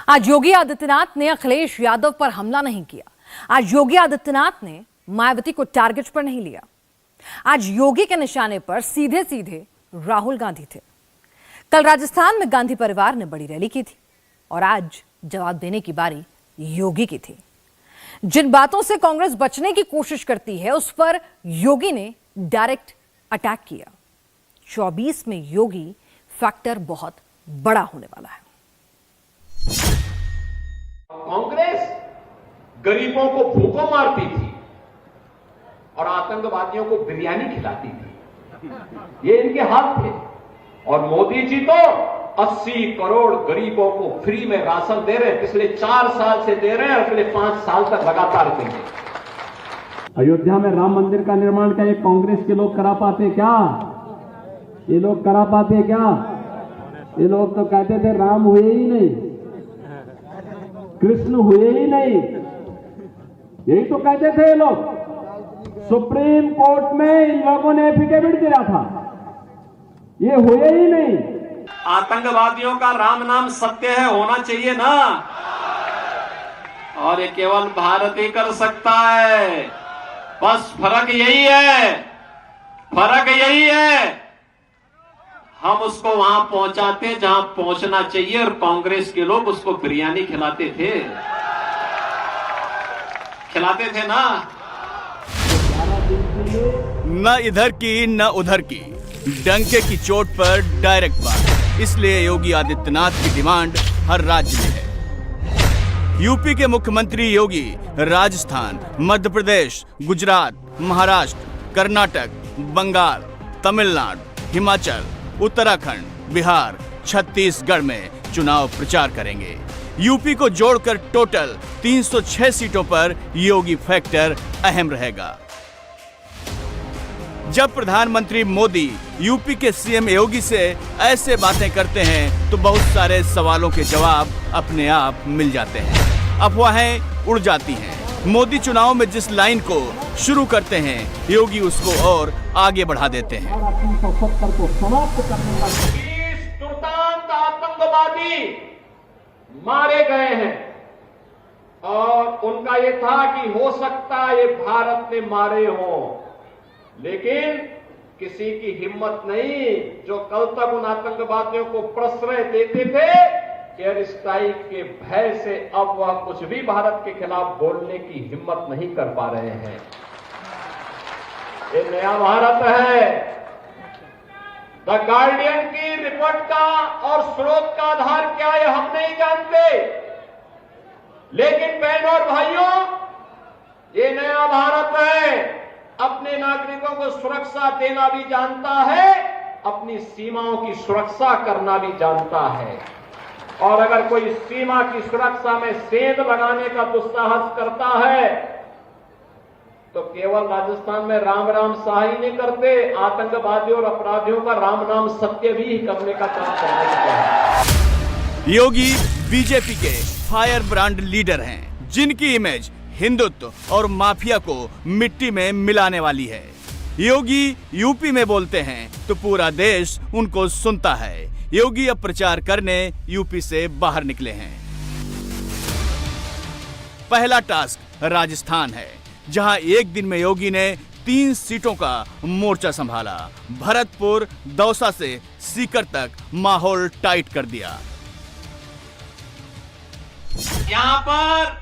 आज योगी आदित्यनाथ ने अखिलेश यादव पर हमला नहीं किया। आज योगी आदित्यनाथ ने मायावती को टारगेट पर नहीं लिया। आज योगी के निशाने पर सीधे सीधे राहुल गांधी थे। कल राजस्थान में गांधी परिवार ने बड़ी रैली की थी और आज जवाब देने की बारी योगी की थी। जिन बातों से कांग्रेस बचने की कोशिश करती है उस पर योगी ने डायरेक्ट अटैक किया। 24 में योगी फैक्टर बहुत बड़ा होने वाला है। कांग्रेस गरीबों को भूखों मारती थी और आतंकवादियों को बिरयानी खिलाती थी। ये इनके हाथ थे। और मोदी जी तो 80 करोड़ गरीबों को फ्री में राशन दे रहे हैं। पिछले 4 साल से दे रहे हैं और अगले 5 साल तक लगातार देंगे। अयोध्या में राम मंदिर का निर्माण क्या ये कांग्रेस के लोग करा पाते क्या? ये लोग करा पाते क्या? ये लोग तो कहते थे राम हुए ही नहीं, कृष्ण हुए ही नहीं, यही तो कहते थे ये लोग। सुप्रीम कोर्ट में इन लोगों ने एफिडेविट दिया था, ये हुए ही नहीं। आतंकवादियों का राम नाम सत्य है, होना चाहिए ना। और ये केवल भारत ही कर सकता है। बस फर्क यही है, फर्क यही है हम उसको वहां पहुंचाते हैं जहां पहुंचना चाहिए। और कांग्रेस के लोग उसको बिरयानी खिलाते थे ना। न इधर की न उधर की, डंके की चोट पर डायरेक्ट बात। इसलिए योगी आदित्यनाथ की डिमांड हर राज्य में है। यूपी के मुख्यमंत्री योगी राजस्थान, मध्य प्रदेश, गुजरात, महाराष्ट्र, कर्नाटक, बंगाल, तमिलनाडु, हिमाचल, उत्तराखंड, बिहार, छत्तीसगढ़ में चुनाव प्रचार करेंगे। यूपी को जोड़कर टोटल 306 सीटों पर योगी फैक्टर अहम रहेगा। जब प्रधानमंत्री मोदी यूपी के सीएम योगी से ऐसे बातें करते हैं तो बहुत सारे सवालों के जवाब अपने आप मिल जाते हैं। अफवाहें उड़ जाती हैं। मोदी चुनाव में जिस लाइन को शुरू करते हैं योगी उसको और आगे बढ़ा देते हैं। 20 दुर्दांत आतंकवादी मारे गए हैं और उनका ये था कि हो सकता है ये भारत ने मारे हों, लेकिन किसी की हिम्मत नहीं जो कल तक उन आतंकवादियों को प्रश्रय देते थे। एयर स्ट्राइक के भय से अब वह कुछ भी भारत के खिलाफ बोलने की हिम्मत नहीं कर पा रहे हैं। ये नया भारत है। द गार्डियन की रिपोर्ट का और स्रोत का आधार क्या है हम नहीं जानते, लेकिन बहनों और भाइयों ये नया भारत है। अपने नागरिकों को सुरक्षा देना भी जानता है, अपनी सीमाओं की सुरक्षा करना भी जानता है। और अगर कोई सीमा की सुरक्षा में सेंध लगाने का दुस्साहस करता है तो केवल राजस्थान में राम राम शाही नहीं करते, आतंकवादियों और अपराधियों का राम नाम सत्य भी करने का काम करने लगते हैं। योगी बीजेपी के फायर ब्रांड लीडर हैं, जिनकी इमेज हिंदुत्व और माफिया को मिट्टी में मिलाने वाली है। योगी यूपी में बोलते हैं तो पूरा देश उनको सुनता है। योगी अब प्रचार करने यूपी से बाहर निकले हैं। पहला टास्क राजस्थान है, जहां एक दिन में योगी ने 3 सीटों का मोर्चा संभाला। भरतपुर, दौसा से सीकर तक माहौल टाइट कर दिया। यहां पर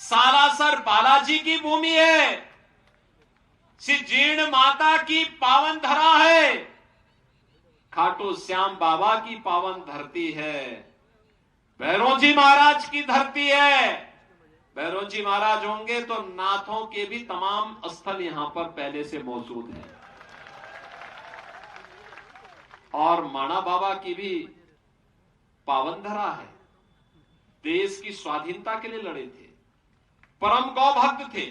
सालासर बालाजी की भूमि है, श्री जीर्ण माता की पावन धरा है, खाटू श्याम बाबा की पावन धरती है, भैरव जी महाराज की धरती है। भैरव जी महाराज होंगे तो नाथों के भी तमाम स्थल यहां पर पहले से मौजूद हैं। और माणा बाबा की भी पावन धरा है। देश की स्वाधीनता के लिए लड़े थे, परम गौ भक्त थे।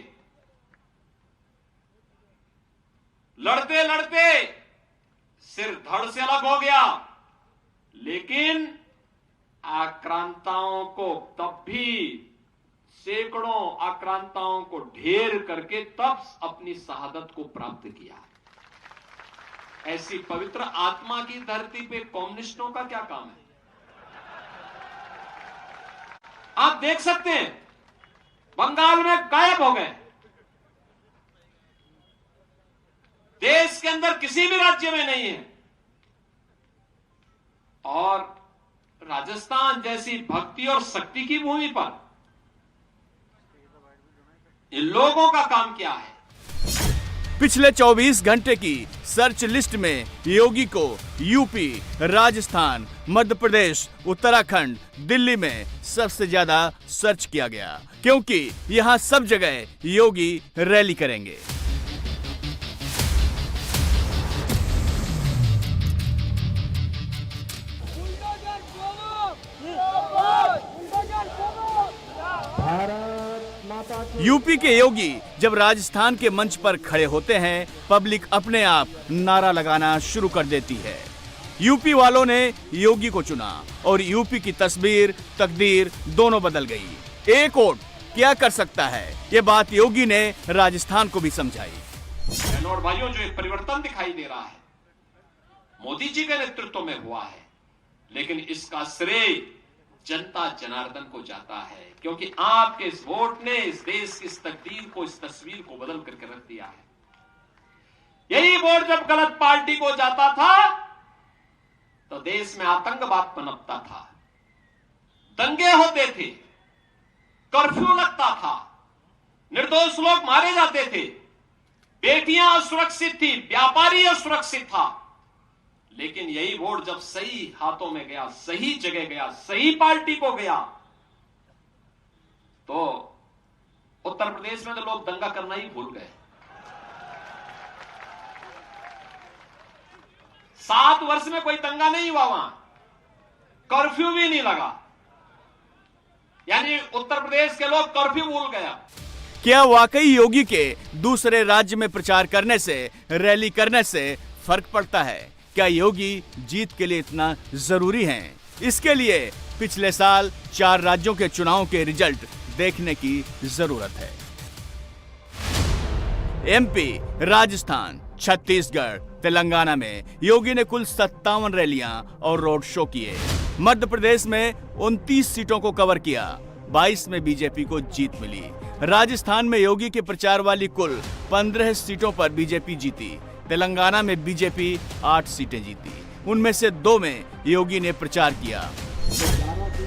लड़ते लड़ते सिर धड़ से अलग हो गया, लेकिन आक्रांताओं को तब भी सैकड़ों आक्रांताओं को ढेर करके तब अपनी शहादत को प्राप्त किया। ऐसी पवित्र आत्मा की धरती पे कम्युनिस्टों का क्या काम है? आप देख सकते हैं बंगाल में गायब हो गए। देश के अंदर किसी भी राज्य में नहीं है। और राजस्थान जैसी भक्ति और शक्ति की भूमि पर इन लोगों का काम क्या है? पिछले 24 घंटे की सर्च लिस्ट में योगी को यूपी, राजस्थान, मध्य प्रदेश, उत्तराखंड, दिल्ली में सबसे ज्यादा सर्च किया गया, क्योंकि यहां सब जगह योगी रैली करेंगे। यूपी के योगी जब राजस्थान के मंच पर खड़े होते हैं, पब्लिक अपने आप नारा लगाना शुरू कर देती है। यूपी वालों ने योगी को चुना और यूपी की तस्वीर, तकदीर दोनों बदल गई। एक वोट क्या कर सकता है, ये बात योगी ने राजस्थान को भी समझाई। बहनों और भाइयों, जो एक परिवर्तन दिखाई दे रहा है मोदी जी के नेतृत्व में हुआ है, लेकिन इसका श्रेय जनता जनार्दन को जाता है, क्योंकि आपके इस वोट ने इस देश की इस तकदीर को, इस तस्वीर को बदल करके रख दिया है। यही वोट जब गलत पार्टी को जाता था तो देश में आतंकवाद पनपता था, दंगे होते थे, कर्फ्यू लगता था, निर्दोष लोग मारे जाते थे, बेटियां असुरक्षित थी, व्यापारी असुरक्षित था। लेकिन यही वोट जब सही हाथों में गया, सही जगह गया, सही पार्टी को गया, तो उत्तर प्रदेश में तो लोग दंगा करना ही भूल गए। 7 वर्ष में कोई दंगा नहीं हुआ, वहां कर्फ्यू भी नहीं लगा, यानी उत्तर प्रदेश के लोग कर्फ्यू भूल गया। क्या वाकई योगी के दूसरे राज्य में प्रचार करने से, रैली करने से फर्क पड़ता है? क्या योगी जीत के लिए इतना जरूरी हैं? इसके लिए पिछले साल 4 राज्यों के चुनाव के रिजल्ट देखने की जरूरत है। एमपी, राजस्थान, छत्तीसगढ़, तेलंगाना में योगी ने कुल 57 रैलियां और रोड शो किए। मध्य प्रदेश में 29 सीटों को कवर किया, 22 में बीजेपी को जीत मिली। राजस्थान में योगी के प्रचार वाली कुल 15 सीटों पर बीजेपी जीती। तेलंगाना में बीजेपी 8 सीटें जीती, उनमें से 2 में योगी ने प्रचार किया।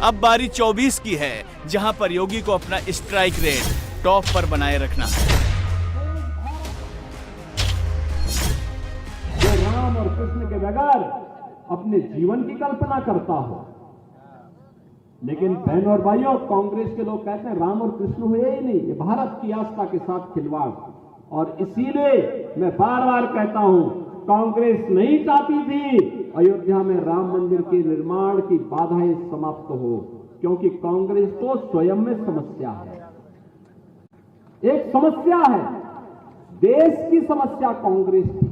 अब बारी 24 की है, जहां पर योगी को अपना स्ट्राइक रेट टॉप पर बनाए रखना है। जो राम और कृष्ण के बगैर अपने जीवन की कल्पना करता हो, लेकिन बहनों और भाइयों, कांग्रेस के लोग कहते हैं राम और कृष्ण हुए ही नहीं, ये भारत की आस्था के साथ खिलवाड़। और इसीलिए मैं बार बार कहता हूं, कांग्रेस नहीं चाहती थी अयोध्या में राम मंदिर के निर्माण की बाधाएं समाप्त हो, क्योंकि कांग्रेस तो स्वयं में समस्या है, एक समस्या है, देश की समस्या कांग्रेस थी।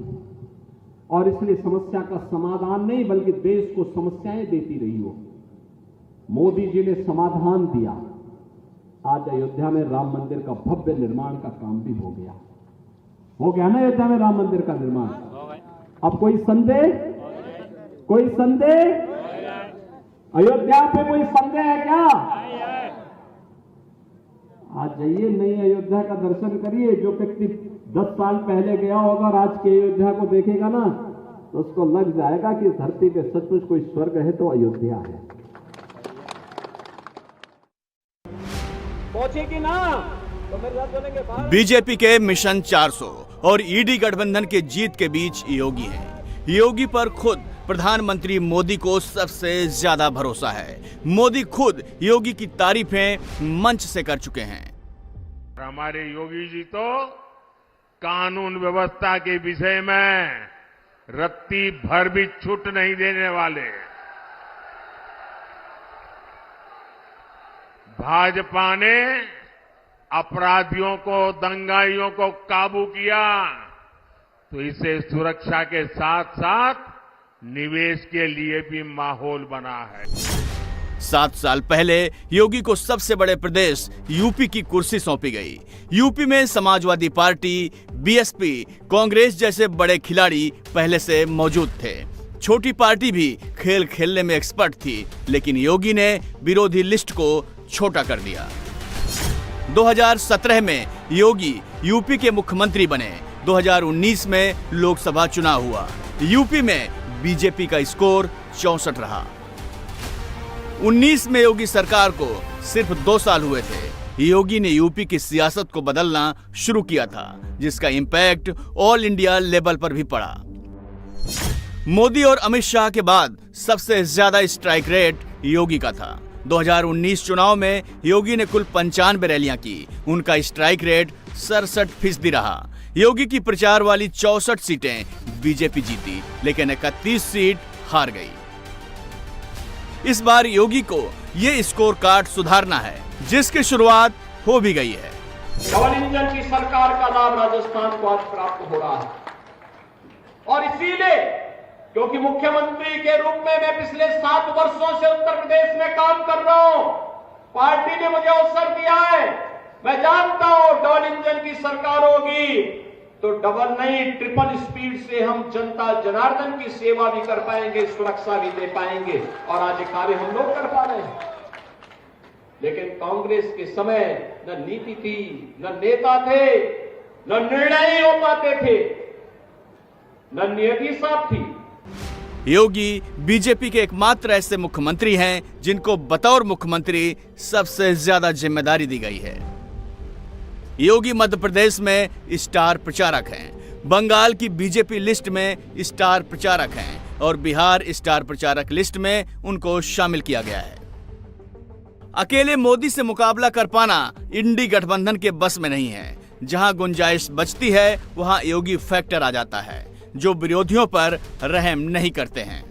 और इसलिए समस्या का समाधान नहीं बल्कि देश को समस्याएं देती रही हो। मोदी जी ने समाधान दिया, आज अयोध्या में राम मंदिर का भव्य निर्माण का काम भी हो गया ना अयोध्या में राम मंदिर का निर्माण। अब कोई संदेह? अयोध्या पे कोई संदेह है क्या? आज जाइए, नई अयोध्या का दर्शन करिए। जो व्यक्ति 10 साल पहले गया होगा और आज की अयोध्या को देखेगा ना, तो उसको लग जाएगा कि धरती पे सचमुच कोई स्वर्ग है तो अयोध्या है। पहुंचेगी ना तो मेरे साथ बोलेंगे बाहर। बीजेपी के मिशन 400 और ईडी गठबंधन के जीत के बीच योगी है। योगी पर खुद प्रधानमंत्री मोदी को सबसे ज्यादा भरोसा है। मोदी खुद योगी की तारीफें मंच से कर चुके हैं। हमारे योगी जी तो कानून व्यवस्था के विषय में रत्ती भर भी छूट नहीं देने वाले। भाजपा ने अपराधियों को, दंगाइयों को काबू किया तो इसे सुरक्षा के साथ साथ निवेश के लिए भी माहौल बना है। 7 साल पहले योगी को सबसे बड़े प्रदेश यूपी की कुर्सी सौंपी गई। यूपी में समाजवादी पार्टी, बीएसपी, कांग्रेस जैसे बड़े खिलाड़ी पहले से मौजूद थे। छोटी पार्टी भी खेल खेलने में एक्सपर्ट थी, लेकिन योगी ने विरोधी लिस्ट को छोटा कर दिया। 2017 में योगी यूपी के मुख्यमंत्री बने। 2019 में लोकसभा चुनाव हुआ। यूपी में बीजेपी का स्कोर 64 रहा। 19 में योगी सरकार को सिर्फ 2 साल हुए थे। योगी ने यूपी की सियासत को बदलना शुरू किया था, जिसका इंपैक्ट ऑल इंडिया लेवल पर भी पड़ा। मोदी और अमित शाह के बाद सबसे ज्यादा स्ट्राइक रेट योगी का था। 2019 चुनाव में योगी ने कुल 95 रैलियां की। उनका स्ट्राइक रेट 67% रहा। योगी की प्रचार वाली 64 सीटें बीजेपी जीती, लेकिन 31 सीट हार गई। इस बार योगी को ये स्कोर कार्ड सुधारना है, जिसकी शुरुआत हो भी गई है। डबल इंजन की सरकार का लाभ राजस्थान को आज प्राप्त हो रहा है, और इसीलिए क्योंकि मुख्यमंत्री के रूप में मैं पिछले 7 वर्षों से उत्तर प्रदेश में काम कर रहा हूं, पार्टी ने मुझे अवसर दिया है। मैं जानता हूं डबल इंजन की सरकार होगी तो डबल नहीं, ट्रिपल स्पीड से हम जनता जनार्दन की सेवा भी कर पाएंगे, सुरक्षा भी दे पाएंगे, और आज ये कार्य हम लोग कर पा रहे हैं। लेकिन कांग्रेस के समय न नीति थी, न नेता थे, न निर्णय हो पाते थे, न नियति साफ थी। योगी बीजेपी के एकमात्र ऐसे मुख्यमंत्री हैं जिनको बतौर मुख्यमंत्री सबसे ज्यादा जिम्मेदारी दी गई है। योगी मध्य प्रदेश में स्टार प्रचारक हैं, बंगाल की बीजेपी लिस्ट में स्टार प्रचारक हैं, और बिहार स्टार प्रचारक लिस्ट में उनको शामिल किया गया है। अकेले मोदी से मुकाबला कर पाना इंडी गठबंधन के बस में नहीं है। जहां गुंजाइश बचती है, वहां योगी फैक्टर आ जाता है, जो विरोधियों पर रहम नहीं करते हैं।